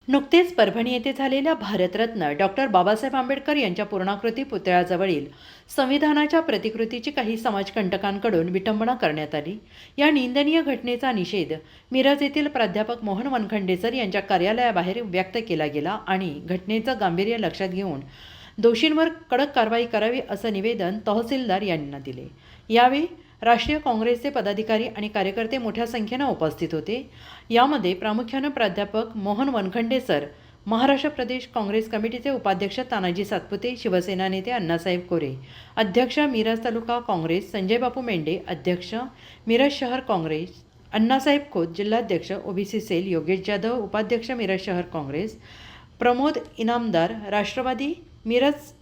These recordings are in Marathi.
नुकतेच परभणी येथे झालेल्या भारतरत्न डॉक्टर बाबासाहेब आंबेडकर यांच्या पूर्णाकृती पुतळ्याजवळील संविधानाच्या प्रतिकृतीची काही समाजकंटकांकडून विटंबना करण्यात आली। या निंदनीय घटनेचा निषेध मिरज येथील प्राध्यापक मोहन वनखंडे सर यांच्या कार्यालयाबाहेर व्यक्त केला गेला आणि घटनेचं गांभीर्य लक्षात घेऊन दोषींवर कडक कारवाई करावी असं निवेदन तहसीलदार यांना दिले। यावेळी राष्ट्रीय काँग्रेसचे पदाधिकारी आणि कार्यकर्ते मोठ्या संख्येने उपस्थित होते। यामध्ये प्रामुख्याने प्राध्यापक मोहन वनखंडे सर, महाराष्ट्र प्रदेश काँग्रेस कमिटीचे उपाध्यक्ष तानाजी सातपुते, शिवसेना नेते अण्णासाहेब कोरे, अध्यक्ष मिरज तालुका काँग्रेस संजय बापू मेंढे, अध्यक्ष मिरज शहर काँग्रेस अण्णासाहेब खोत, जिल्हाध्यक्ष ओबीसी सेल योगेश जाधव, उपाध्यक्ष मिरज शहर काँग्रेस प्रमोद इनामदार, राष्ट्रवादी मिरज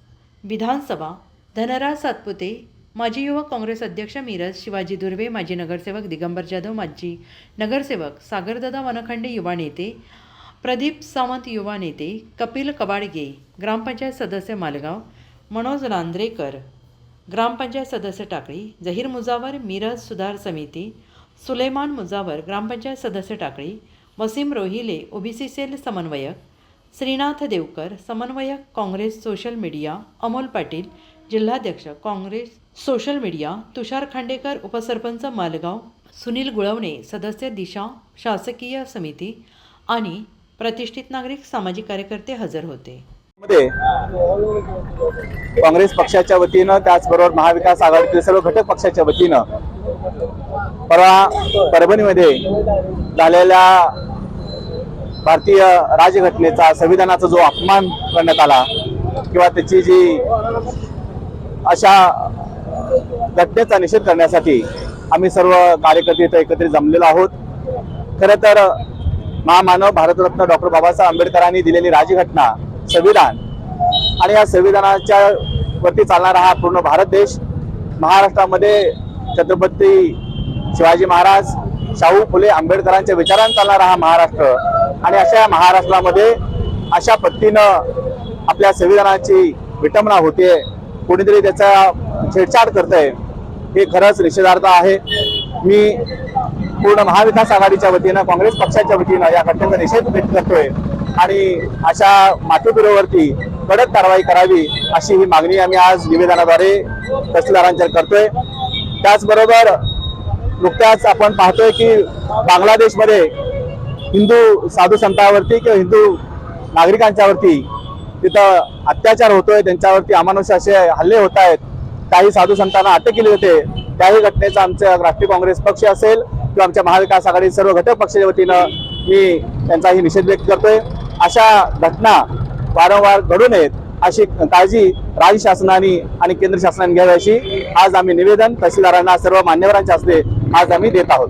विधानसभा धनराज सातपुते, माजी युवक काँग्रेस अध्यक्ष मिरज शिवाजी दुर्वे, माजी नगरसेवक दिगंबर जाधव, माजी नगरसेवक सागरदादा वनखंडे युवा नेते, प्रदीप सावंत युवा नेते, कपिल कबाडगे ग्रामपंचायत सदस्य मालगाव, मनोज लांद्रेकर ग्रामपंचायत सदस्य टाकळी, जहीर मुजावर मिरज सुधार समिती, सुलेमान मुजावर ग्रामपंचायत सदस्य टाकळी, वसीम रोहिले ओबीसी सेल समन्वयक, श्रीनाथ देवकर समन्वयक काँग्रेस सोशल मीडिया, अमोल पाटील जिल्हाध्यक्ष काँग्रेस सोशल मीडिया, तुषार खांडेकर उपसरपंच मालगाव, सुनील गुळवणे सदस्य दिशा शासकीय समिती आणि प्रतिष्ठित नागरिक सामाजिक कार्यकर्ते हजर होते। काँग्रेस पक्षाच्या वतीनं त्याचबरोबर महाविकास आघाडीतील सर्व घटक पक्षाच्या वतीनं परवा परभणीमध्ये झालेल्या भारतीय राजघटनेचा संविधानाचा जो अपमान करण्यात आला किंवा त्याची जी अशा घटनेचा निषेध करण्यासाठी आम्ही सर्व कार्यकर्ते इथे एकत्रित जमलेलो आहोत। खरं तर महामानव भारतरत्न डॉक्टर बाबासाहेब आंबेडकरांनी दिलेली राजघटना संविधान आणि या संविधानाच्या वरती चालणारा हा पूर्ण भारत देश, महाराष्ट्रामध्ये छत्रपती शिवाजी महाराज, शाहू फुले आंबेडकरांच्या विचारांनी चालणारा हा महाराष्ट्र आणि अशा महाराष्ट्रामध्ये अशा पद्धतीनं आपल्या संविधानाची विटंबना होते, कोणीतरी त्याचा छेडछाड करतंय, हे खरंच निषेधार्ह आहे। मी पूर्ण महाविकास आघाडीच्या वतीनं काँग्रेस पक्षाच्या वतीनं या घटनेचा निषेध व्यक्त करतोय आणि अशा माथेफिरूवरती कडक कारवाई करावी अशी ही मागणी आम्ही आज निवेदनाद्वारे तहसीलदारांच्या करतोय। त्याचबरोबर नुकत्याच आपण पाहतोय की बांगलादेशमध्ये हिंदू साधू संतांवरती किंवा हिंदू नागरिकांच्यावरती तिथं अत्याचार होतोय, त्यांच्यावरती अमानुष असे हल्ले होत आहेत, काही साधू संतांना अटक केली होते। त्याही घटनेचा आमच्या राष्ट्रीय काँग्रेस पक्ष असेल किंवा आमच्या महाविकास आघाडी सर्व घटक पक्षाच्या वतीनं मी त्यांचाही निषेध व्यक्त करतोय। अशा घटना वारंवार घडू नयेत अशी काळजी राज्य शासनाने आणि केंद्र शासनाने घ्यावी अशी आज आम्ही निवेदन तहसीलदारांना सर्व मान्यवरांच्या हस्ते आज आम्ही देत आहोत।